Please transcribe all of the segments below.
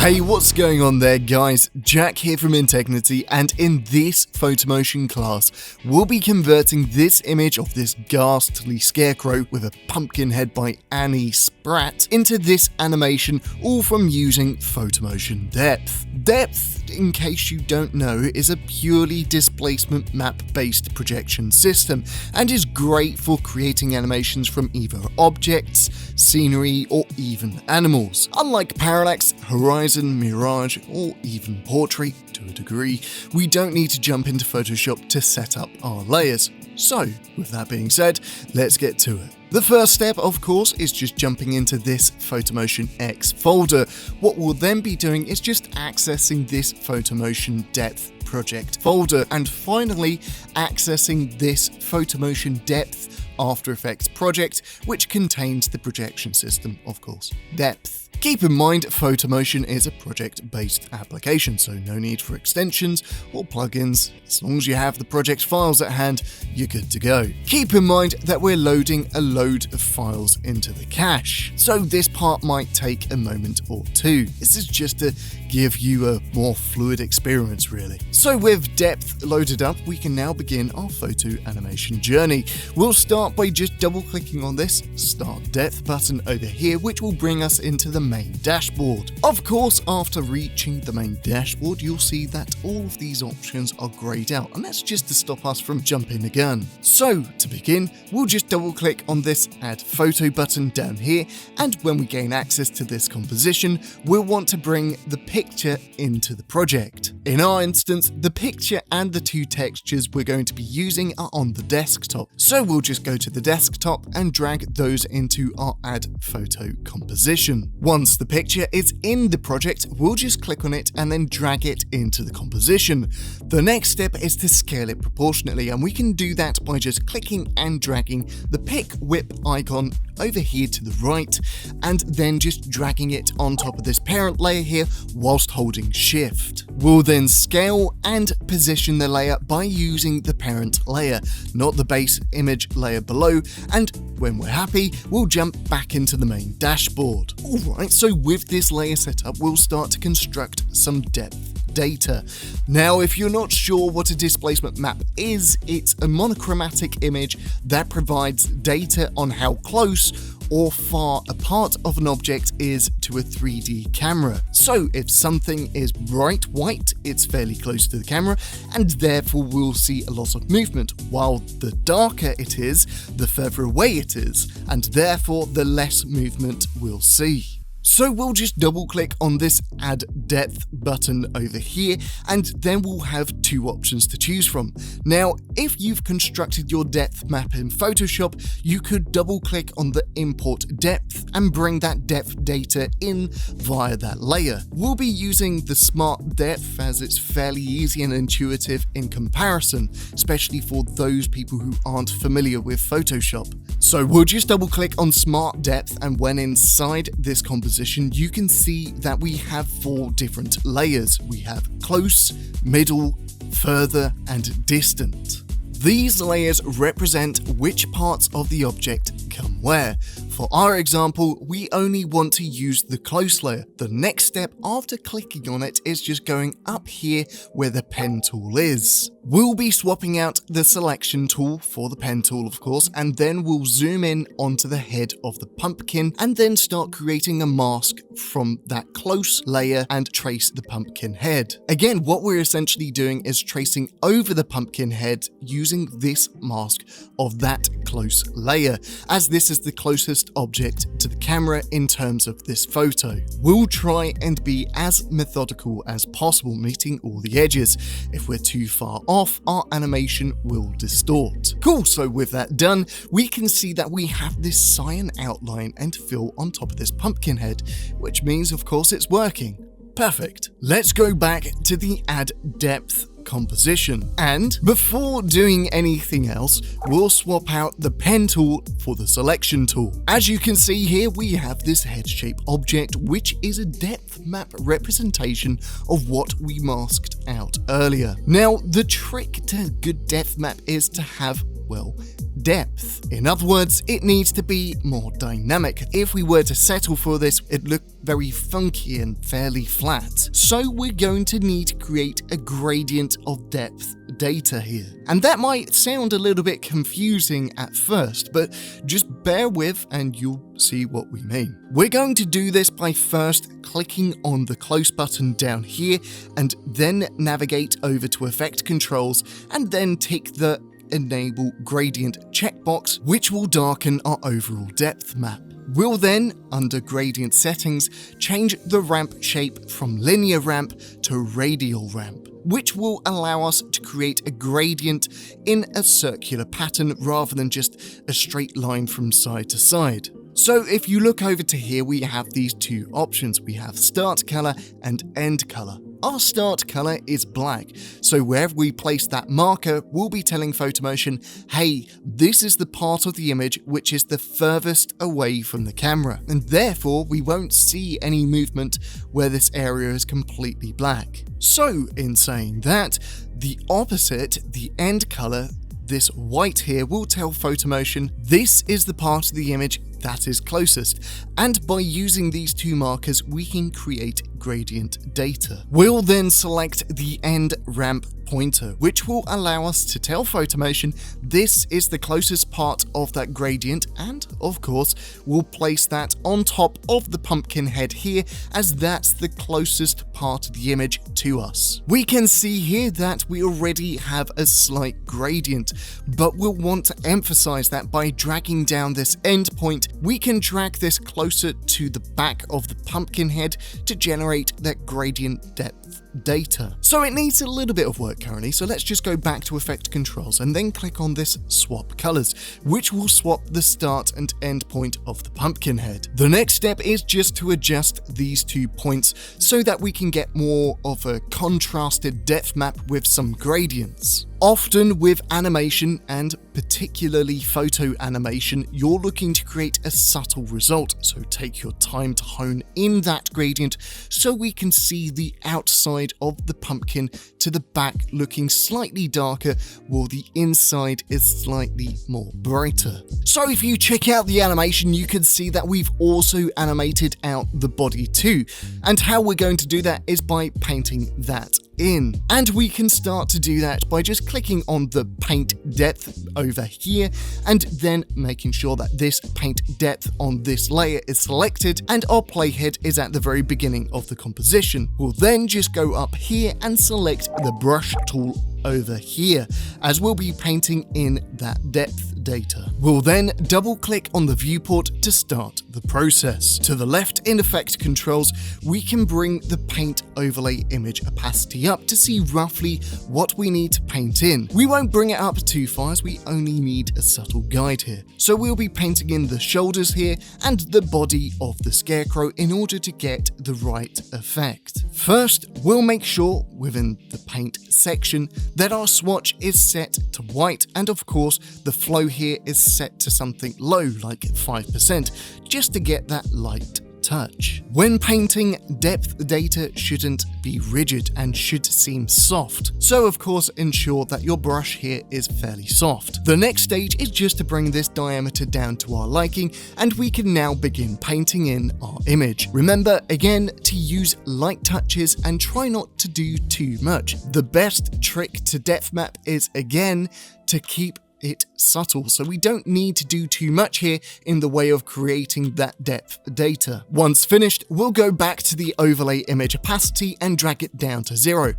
Hey, what's going on there, guys? Jack here from Integrity, and in this Photomotion class, we'll be converting this image of this ghastly scarecrow with a pumpkin head by Annie Spratt into this animation, all from using Photomotion Depth. Depth, in case you don't know, is a purely displacement map-based projection system, and is great for creating animations from either objects, scenery, or even animals. Unlike Parallax, Horizon, Mirage, or even Portrait to a degree, we don't need to jump into Photoshop to set up our layers. So, with that being said, let's get to it. The first step, of course, is just jumping into this Photomotion X folder. What we'll then be doing is just accessing this Photomotion Depth project folder, and finally accessing this Photomotion Depth After Effects project, which contains the projection system, of course, Depth. Keep in mind, Photomotion is a project-based application, so no need for extensions or plugins. As long as you have the project files at hand, you're good to go. Keep in mind that we're loading a load of files into the cache, so this part might take a moment or two. This is just to give you a more fluid experience, really. So with Depth loaded up, we can now begin our photo animation journey. We'll start by just double-clicking on this Start Depth button over here, which will bring us into the main dashboard. Of course, after reaching the main dashboard, you'll see that all of these options are grayed out, and that's just to stop us from jumping the gun. So to begin, we'll just double click on this Add Photo button down here, and when we gain access to this composition, we'll want to bring the picture into the project. In our instance, the picture and the two textures we're going to be using are on the desktop, so we'll just go to the desktop and drag those into our Add Photo composition. Once the picture is in the project, we'll just click on it and then drag it into the composition. The next step is to scale it proportionately, and we can do that by just clicking and dragging the pick whip icon over here to the right, and then just dragging it on top of this parent layer here whilst holding Shift. We'll then scale and position the layer by using the parent layer, not the base image layer below, and when we're happy, we'll jump back into the main dashboard. Alright, so with this layer set up, we'll start to construct some depth data. Now, if you're not sure what a displacement map is, it's a monochromatic image that provides data on how close or far apart of an object is to a 3D camera. So if something is bright white, it's fairly close to the camera, and therefore we'll see a lot of movement, while the darker it is, the further away it is, and therefore the less movement we'll see. So we'll just double click on this Add Depth button over here, and then we'll have two options to choose from. Now, if you've constructed your depth map in Photoshop, you could double click on the Import Depth and bring that depth data in via that layer. We'll be using the Smart Depth as it's fairly easy and intuitive in comparison, especially for those people who aren't familiar with Photoshop. So we'll just double click on Smart Depth, and when inside this composition, you can see that we have 4 different layers. We have close, middle, further, and distant. These layers represent which parts of the object come where. For our example, we only want to use the close layer. The next step after clicking on it is just going up here where the pen tool is. We'll be swapping out the selection tool for the pen tool, of course, and then we'll zoom in onto the head of the pumpkin and then start creating a mask from that close layer and trace the pumpkin head. Again, what we're essentially doing is tracing over the pumpkin head using this mask of that close layer, as this is the closest object to the camera in terms of this photo. We'll try and be as methodical as possible, meeting all the edges. If we're too far off, our animation will distort. Cool, so with that done, we can see that we have this cyan outline and fill on top of this pumpkin head, which means of course it's working. Perfect. Let's go back to the Add Depth composition, and before doing anything else, we'll swap out the pen tool for the selection tool. As you can see here, we have this head shape object, which is a depth map representation of what we masked out earlier. Now, the trick to a good depth map is to have, well, depth. In other words, it needs to be more dynamic. If we were to settle for this, it'd look very funky and fairly flat. So we're going to need to create a gradient of depth data here. And that might sound a little bit confusing at first, but just bear with and you'll see what we mean. We're going to do this by first clicking on the close button down here and then navigate over to Effect Controls and then tick the Enable Gradient checkbox, which will darken our overall depth map. We'll then, under Gradient Settings, change the ramp shape from linear ramp to radial ramp, which will allow us to create a gradient in a circular pattern rather than just a straight line from side to side. So if you look over to here, we have these two options. We have start color and end color. Our start color is black, so wherever we place that marker, we'll be telling Photomotion, hey, this is the part of the image which is the furthest away from the camera, and therefore we won't see any movement where this area is completely black. So in saying that, the opposite, the end color, this white here, will tell Photomotion this is the part of the image that is closest, and by using these two markers we can create gradient data. We'll then select the end ramp pointer, which will allow us to tell Photomotion this is the closest part of that gradient, and of course we'll place that on top of the pumpkin head here, as that's the closest part of the image to us. We can see here that we already have a slight gradient, but we'll want to emphasize that by dragging down this end point, we can drag this closer to the back of the pumpkin head to generate that gradient depth data. So it needs a little bit of work currently, so let's just go back to Effect Controls and then click on this Swap Colors, which will swap the start and end point of the pumpkin head. The next step is just to adjust these 2 points so that we can get more of a contrasted depth map with some gradients. Often with animation, and particularly photo animation, you're looking to create a subtle result, so take your time to hone in that gradient so we can see the outside of the pumpkin to the back looking slightly darker while the inside is slightly more brighter. So if you check out the animation, you can see that we've also animated out the body too, and how we're going to do that is by painting that in. And we can start to do that by just clicking on the paint depth over here and then making sure that this paint depth on this layer is selected and our playhead is at the very beginning of the composition. We'll then just go up here and select the brush tool over here, as we'll be painting in that depth data. We'll then double click on the viewport to start the process. To the left in Effect Controls, we can bring the paint overlay image opacity up to see roughly what we need to paint in. We won't bring it up too far as we only need a subtle guide here. So we'll be painting in the shoulders here and the body of the scarecrow in order to get the right effect. First, we'll make sure within the paint section that our swatch is set to white, and of course the flow here is set to something low like 5% just to get that light touch. When painting, depth data shouldn't be rigid and should seem soft, so of course ensure that your brush here is fairly soft. The next stage is just to bring this diameter down to our liking, and we can now begin painting in our image. Remember again to use light touches and try not to do too much. The best trick to depth map is again to keep it subtle, so we don't need to do too much here in the way of creating that depth data. Once finished, we'll go back to the overlay image opacity and drag it down to 0.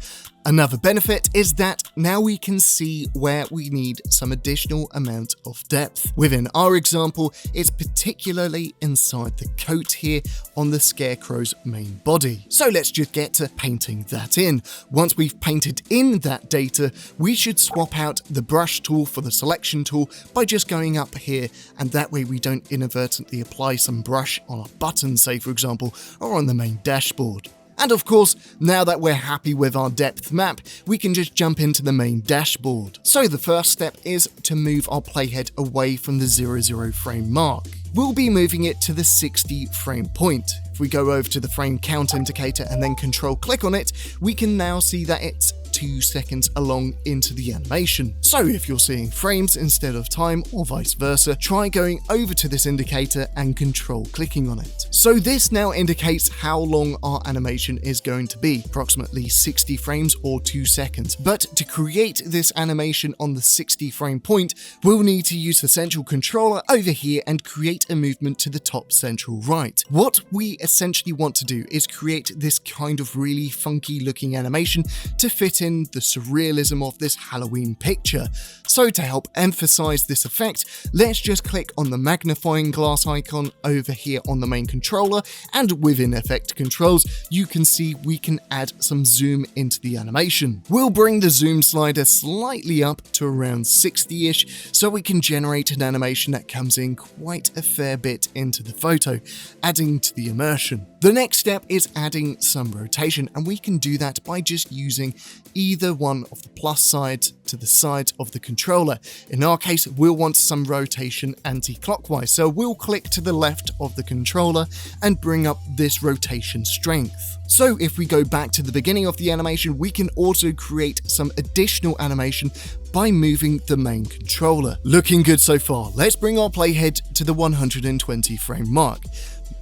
Another benefit is that now we can see where we need some additional amount of depth. Within our example, it's particularly inside the coat here on the scarecrow's main body. So let's just get to painting that in. Once we've painted in that data, we should swap out the brush tool for the selection tool by just going up here, and that way we don't inadvertently apply some brush on our button, say for example, or on the main dashboard. And of course, now that we're happy with our depth map, we can just jump into the main dashboard. So the first step is to move our playhead away from the 00 frame mark. We'll be moving it to the 60 frame point. If we go over to the frame count indicator and then control click on it, we can now see that it's 2 seconds along into the animation. So if you're seeing frames instead of time or vice versa, try going over to this indicator and control clicking on it. So this now indicates how long our animation is going to be, approximately 60 frames or 2 seconds. But to create this animation on the 60 frame point, we'll need to use the central controller over here and create a movement to the top central right. What we essentially want to do is create this kind of really funky looking animation to fit in the surrealism of this Halloween picture. So to help emphasize this effect, let's just click on the magnifying glass icon over here on the main controller, and within effect controls, you can see we can add some zoom into the animation. We'll bring the zoom slider slightly up to around 60-ish so we can generate an animation that comes in quite a fair bit into the photo, adding to the immersion. The next step is adding some rotation, and we can do that by just using either one of the plus sides to the sides of the controller. In our case, we'll want some rotation anti-clockwise, so we'll click to the left of the controller and bring up this rotation strength. So if we go back to the beginning of the animation, we can also create some additional animation by moving the main controller. Looking good so far. Let's bring our playhead to the 120 frame mark.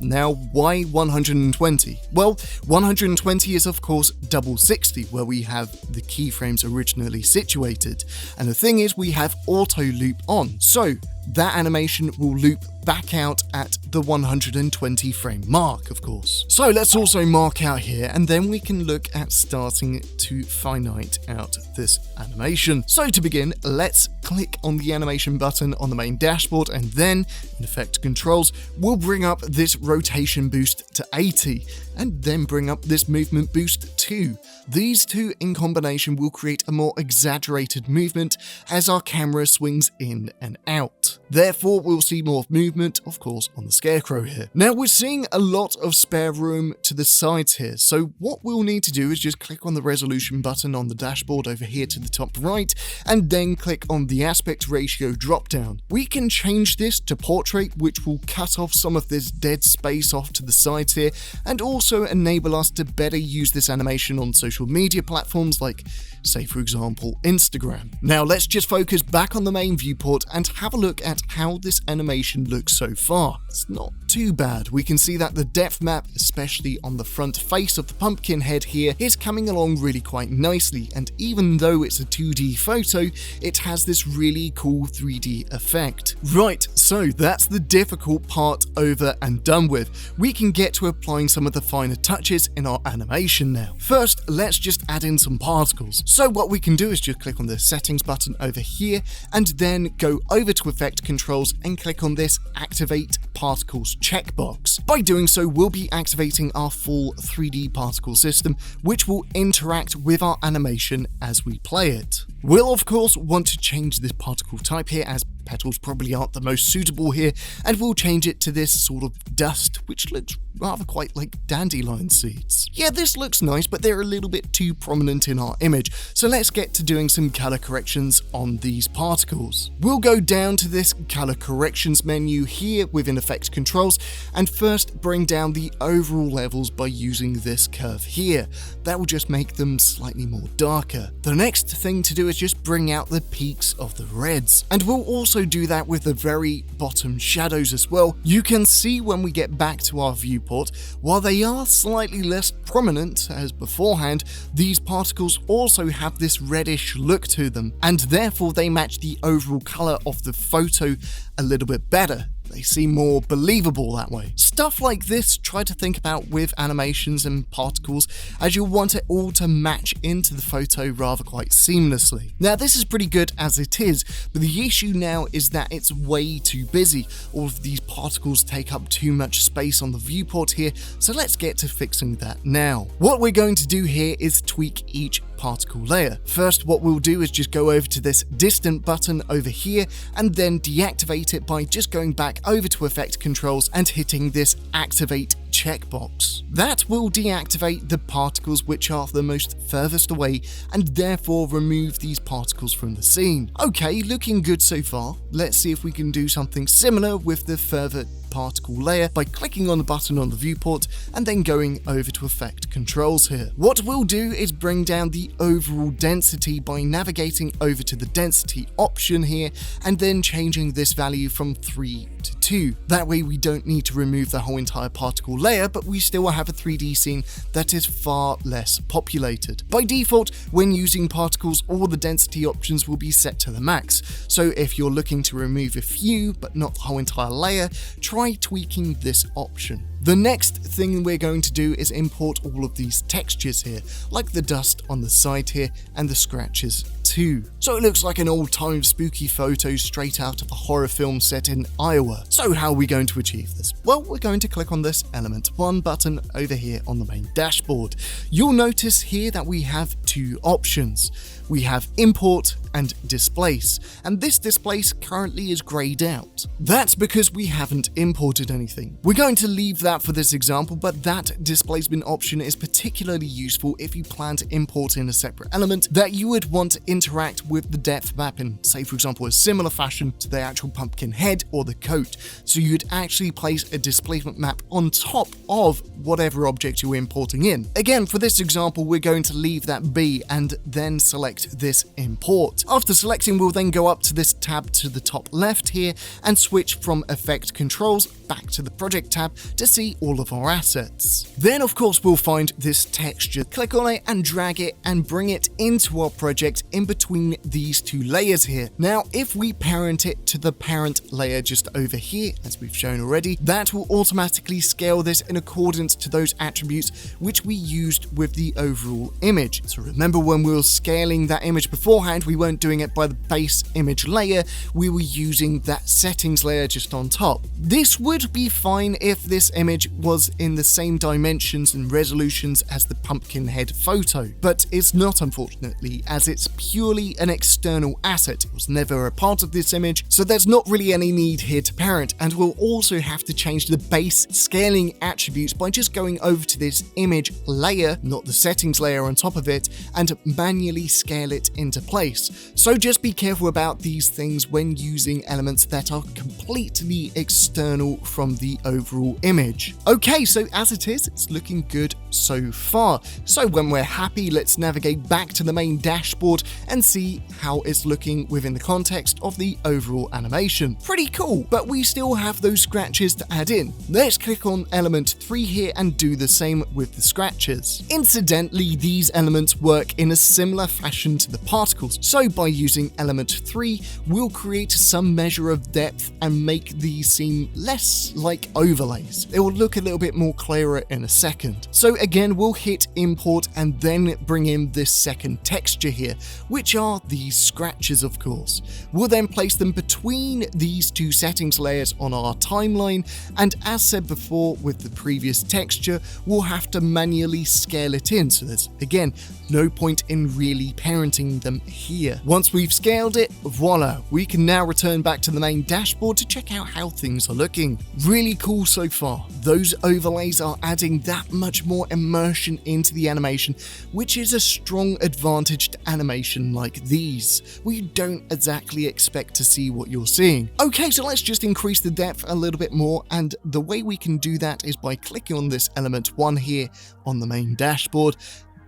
Now, why 120? Well, 120 is of course double 60, where we have the keyframes originally situated. And the thing is, we have auto loop on, so that animation will loop back out at the 120 frame mark, of course. So let's also mark out here, and then we can look at starting to finite out this animation. So to begin, let's click on the animation button on the main dashboard, and then in effect controls, we'll bring up this rotation boost to 80, and then bring up this movement boost to. These two in combination will create a more exaggerated movement as our camera swings in and out. Therefore, we'll see more movement, of course, on the scarecrow here. Now, we're seeing a lot of spare room to the sides here, so what we'll need to do is just click on the resolution button on the dashboard over here to the top right, and then click on the aspect ratio drop-down. We can change this to portrait, which will cut off some of this dead space off to the sides here, and also enable us to better use this animation on social media platforms like, say for example, Instagram. Now let's just focus back on the main viewport and have a look at how this animation looks so far. It's not too bad. We can see that the depth map, especially on the front face of the pumpkin head here, is coming along really quite nicely, and even though it's a 2D photo, it has this really cool 3D effect. Right, so that's the difficult part over and done with. We can get to applying some of the finer touches in our animation now. First, let's just add in some particles. So what we can do is just click on the settings button over here, and then go over to effect controls and click on this activate particles checkbox. By doing so, we'll be activating our full 3D particle system, which will interact with our animation as we play it. We'll of course want to change this particle type here, as petals probably aren't the most suitable here, and we'll change it to this sort of dust, which looks rather quite like dandelion seeds. Yeah, this looks nice, but they're a little bit too prominent in our image, so let's get to doing some color corrections on these particles. We'll go down to this color corrections menu here within effect controls, and first bring down the overall levels by using this curve here. That will just make them slightly more darker. The next thing to do is just bring out the peaks of the reds, and we'll also do that with the very bottom shadows as well. You can see when we get back to our viewport, while they are slightly less prominent as beforehand, these particles also have this reddish look to them, and therefore they match the overall color of the photo a little bit better. They seem more believable that way. Stuff like this, try to think about with animations and particles, as you'll want it all to match into the photo rather quite seamlessly. Now this is pretty good as it is, but the issue now is that it's way too busy. All of these particles take up too much space on the viewport here, so let's get to fixing that now. What we're going to do here is tweak each particle layer. First, what we'll do is just go over to this distant button over here, and then deactivate it by just going back over to effect controls and hitting this activate checkbox. That will deactivate the particles which are the most furthest away and therefore remove these particles from the scene. Okay, looking good so far. Let's see if we can do something similar with the further particle layer by clicking on the button on the viewport and then going over to effect controls here. What we'll do is bring down the overall density by navigating over to the density option here and then changing this value from 3 to 2. That way we don't need to remove the whole entire particle layer, but we still have a 3D scene that is far less populated. By default, when using particles, all the density options will be set to the max. So if you're looking to remove a few but not the whole entire layer, try tweaking this option. The next thing we're going to do is import all of these textures here, like the dust on the side here and the scratches too. So it looks like an old-time spooky photo straight out of a horror film set in Iowa. So how are we going to achieve this? Well, we're going to click on this Element 1 button over here on the main dashboard. You'll notice here that we have two options. We have import and displace, and this displace currently is grayed out. That's because we haven't imported anything. We're going to leave that for this example, but that displacement option is particularly useful if you plan to import in a separate element that you would want to interact with the depth map in, say for example, a similar fashion to the actual pumpkin head or the coat. So you'd actually place a displacement map on top of whatever object you're importing in. Again, for this example, we're going to leave that be and then select this import. After selecting, we'll then go up to this tab to the top left here and switch from effect controls back to the project tab to see all of our assets. Then of course we'll find this texture, click on it and drag it and bring it into our project in between these two layers here. Now if we parent it to the parent layer just over here, as we've shown already, that will automatically scale this in accordance to those attributes which we used with the overall image. So remember, when we were scaling that image beforehand, we weren't doing it by the base image layer, we were using that settings layer just on top. This would be fine if this image was in the same dimensions and resolutions as the pumpkin head photo, but it's not, unfortunately, as it's purely an external asset. It was never a part of this image, so there's not really any need here to parent, and we'll also have to change the base scaling attributes by just going over to this image layer, not the settings layer on top of it, and manually scale it into place. So just be careful about these things when using elements that are completely external from the overall image. Okay, so as it is, it's looking good so far. So when we're happy, let's navigate back to the main dashboard and see how it's looking within the context of the overall animation. Pretty cool, but we still have those scratches to add in. Let's click on element 3 here and do the same with the scratches. Incidentally, these elements work in a similar fashion to the particles. So by using element 3, we'll create some measure of depth and make these seem less like overlays. It will look a little bit more clearer in a second. So again, we'll hit import and then bring in this second texture here, which are these scratches, of course. We'll then place them between these two settings layers on our timeline, and as said before with the previous texture, we'll have to manually scale it in, so there's again no point in really parenting them here. Once we've scaled it, voila, we can now return back to the main dashboard to check out how things are looking. Really cool so far. Those overlays are adding that much more immersion into the animation, which is a strong advantage to animation like these. We don't exactly expect to see what you're seeing. Okay, so let's just increase the depth a little bit more, and the way we can do that is by clicking on this element 1 here on the main dashboard,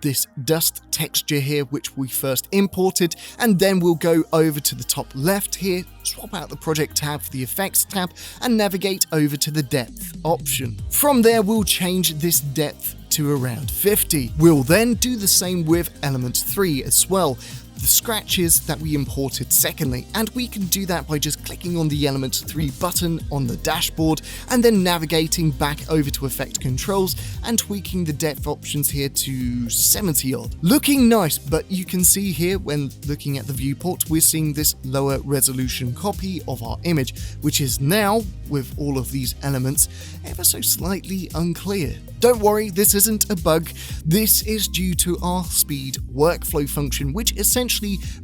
this dust texture here which we first imported, and then we'll go over to the top left here, swap out the project tab for the effects tab, and navigate over to the depth option. From there we'll change this depth to around 50. We'll then do the same with element 3 as well, the scratches that we imported secondly, and we can do that by just clicking on the element 3 button on the dashboard and then navigating back over to effect controls and tweaking the depth options here to 70 odd. Looking nice, but you can see here when looking at the viewport, we're seeing this lower resolution copy of our image, which is now, with all of these elements, ever so slightly unclear. Don't worry, this isn't a bug. This is due to our speed workflow function, which essentially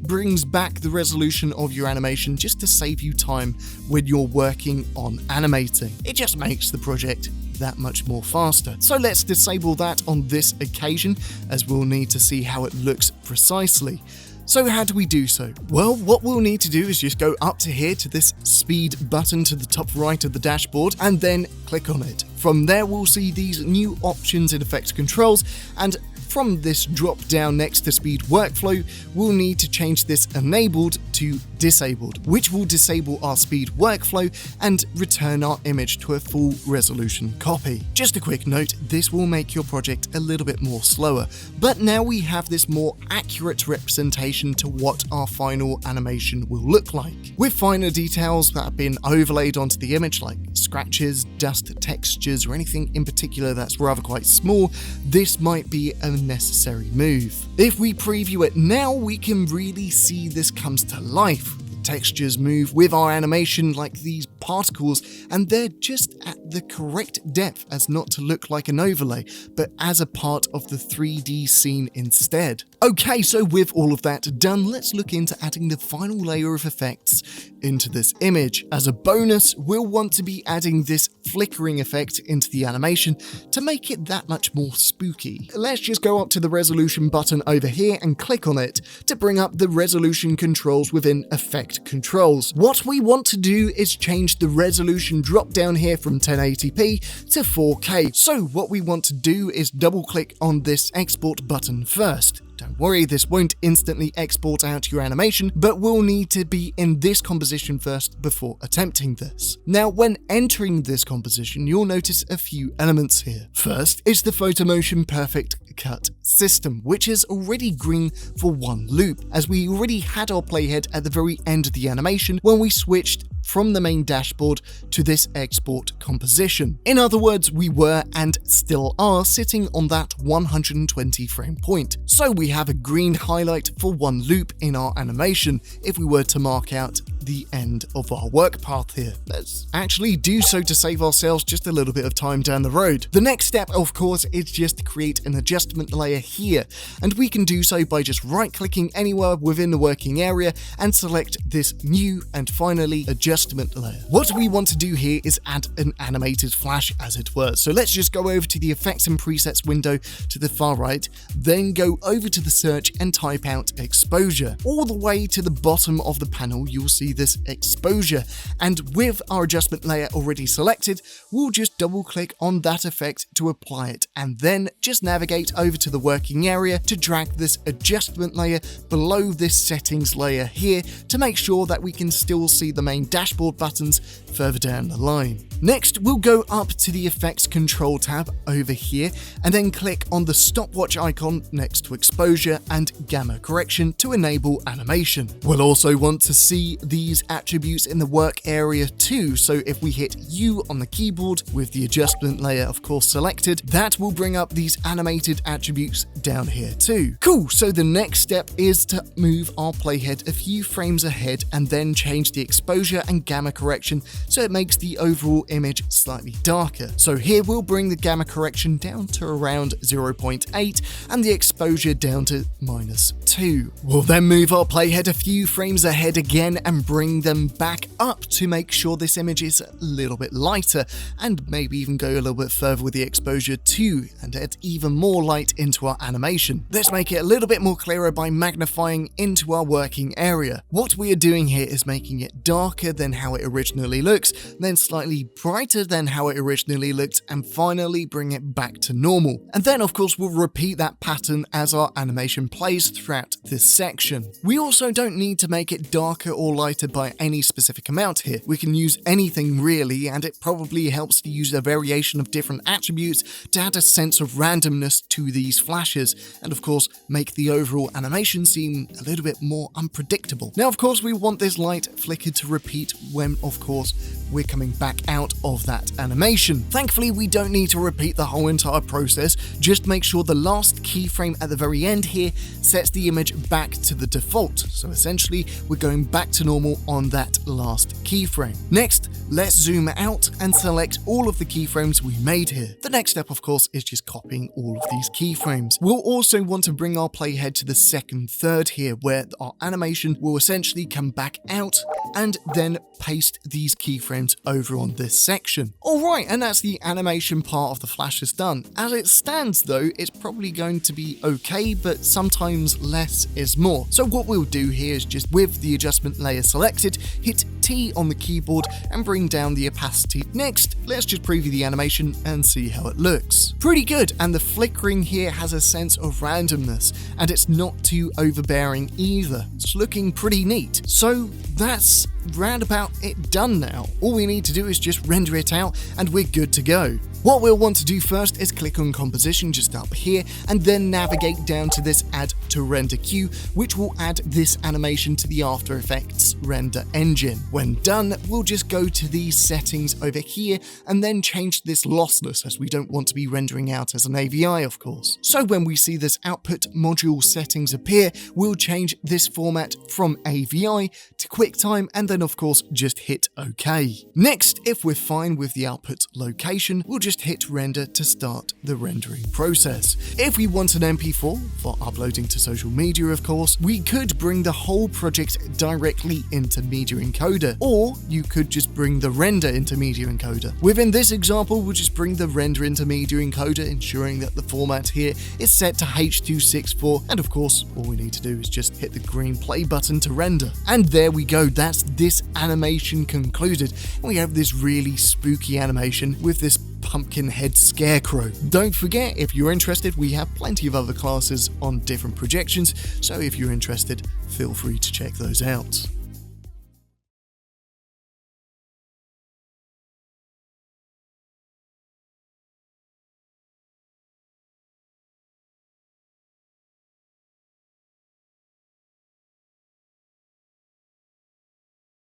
brings back the resolution of your animation just to save you time when you're working on animating. It just makes the project that much more faster. So let's disable that on this occasion, as we'll need to see how it looks precisely. So how do we do so? Well, what we'll need to do is just go up to here to this speed button to the top right of the dashboard and then click on it. From there, we'll see these new options in effect controls, and from this drop down next to speed workflow, we'll need to change this enabled to disabled, which will disable our speed workflow and return our image to a full resolution copy. Just a quick note, this will make your project a little bit more slower, but now we have this more accurate representation to what our final animation will look like. With finer details that have been overlaid onto the image, like scratches, dust, textures, or anything in particular that's rather quite small, this might be a necessary move. If we preview it now, we can really see this comes to life. The textures move with our animation like these particles, and they're just at the correct depth as not to look like an overlay, but as a part of the 3D scene instead. Okay, so with all of that done, let's look into adding the final layer of effects into this image. As a bonus, we'll want to be adding this flickering effect into the animation to make it that much more spooky. Let's just go up to the resolution button over here and click on it to bring up the resolution controls within Effect Controls. What we want to do is change the resolution drop down here from 1080p to 4K. So what we want to do is double click on this export button first. Don't worry, this won't instantly export out your animation, but we'll need to be in this composition first before attempting this. Now, when entering this composition, you'll notice a few elements here. First is the Photomotion Perfect Cut system, which is already green for one loop, as we already had our playhead at the very end of the animation when we switched from the main dashboard to this export composition. In other words, we were and still are sitting on that 120 frame point. So we have a green highlight for one loop in our animation if we were to mark out the end of our work path here. Let's actually do so to save ourselves just a little bit of time down the road. The next step, of course, is just to create an adjustment layer here, and we can do so by just right-clicking anywhere within the working area and select this new and finally adjustment layer. What we want to do here is add an animated flash, as it were. So let's just go over to the effects and presets window to the far right, then go over to the search and type out exposure. All the way to the bottom of the panel, you'll see this exposure, and with our adjustment layer already selected, we'll just double click on that effect to apply it, and then just navigate over to the working area to drag this adjustment layer below this settings layer here to make sure that we can still see the main dashboard buttons further down the line. Next, we'll go up to the effects control tab over here and then click on the stopwatch icon next to exposure and gamma correction to enable animation. We'll also want to see these attributes in the work area too, so if we hit U on the keyboard with the adjustment layer of course selected, that will bring up these animated attributes down here too. Cool, so the next step is to move our playhead a few frames ahead and then change the exposure and gamma correction so it makes the overall image slightly darker. So here we'll bring the gamma correction down to around 0.8 and the exposure down to -2. We'll then move our playhead a few frames ahead again and bring them back up to make sure this image is a little bit lighter, and maybe even go a little bit further with the exposure too and add even more light into our animation. Let's make it a little bit more clearer by magnifying into our working area. What we are doing here is making it darker than how it originally looks, then slightly brighter than how it originally looked, and finally bring it back to normal. And then of course we'll repeat that pattern as our animation plays throughout this section. We also don't need to make it darker or lighter by any specific amount here. We can use anything really, and it probably helps to use a variation of different attributes to add a sense of randomness to these flashes, and of course make the overall animation seem a little bit more unpredictable. Now of course we want this light flicker to repeat when of course we're coming back out of that animation. Thankfully we don't need to repeat the whole entire process, just make sure the last keyframe at the very end here sets the image back to the default. So essentially we're going back to normal on that last keyframe. Next, let's zoom out and select all of the keyframes we made here. The next step of course is just copying all of these keyframes. We'll also want to bring our playhead to the second third here, where our animation will essentially come back out and then then paste these keyframes over on this section. Alright, and that's the animation part of the flashes done. As it stands though, it's probably going to be okay, but sometimes less is more. So what we'll do here is just with the adjustment layer selected, hit T on the keyboard and bring down the opacity. Next, let's just preview the animation and see how it looks. Pretty good, and the flickering here has a sense of randomness, and it's not too overbearing either. It's looking pretty neat. So that's round about it done now. All we need to do is just render it out and we're good to go. What we'll want to do first is click on composition just up here and then navigate down to this add to render queue, which will add this animation to the After Effects render engine. When done, we'll just go to these settings over here and then change this lossless, as we don't want to be rendering out as an AVI, of course. So when we see this output module settings appear, we'll change this format from AVI to QuickTime and then of course just hit OK. Next, if we're fine with the output location, we'll just hit render to start the rendering process. If we want an MP4 for uploading to social media, of course, we could bring the whole project directly into Media Encoder, or you could just bring the render into Media Encoder. Within this example, we'll just bring the render into Media Encoder, ensuring that the format here is set to H.264, and of course, all we need to do is just hit the green play button to render. And there we go, that's this animation concluded. We have this really spooky animation with this pumpkin head scarecrow. Don't forget, if you're interested, we have plenty of other classes on different projections, so if you're interested, feel free to check those out.